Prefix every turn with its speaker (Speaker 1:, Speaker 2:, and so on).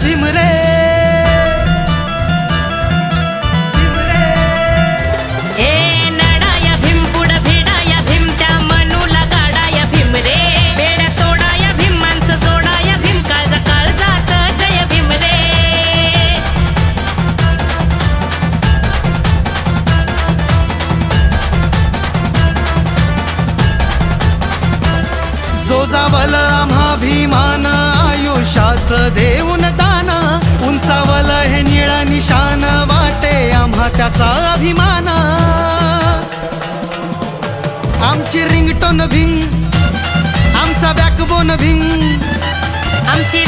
Speaker 1: भीम रे,
Speaker 2: ए नडाया भीम पुढ भिडाया भीम त्या मनूला गाडाया भीम रे, बेड्या तोडाया भीम माणसं सोडाया भीम काळजा काळजात जय भीम रे.
Speaker 1: जो जावल आम्हा भीमान आयुष्याच देऊन दान, उंचावल हे निळ निशान वाटे आम्हा त्याचा अभिमान. आमची रिंगटोन भीम, आमचा बॅकबोन भीम,
Speaker 2: आमची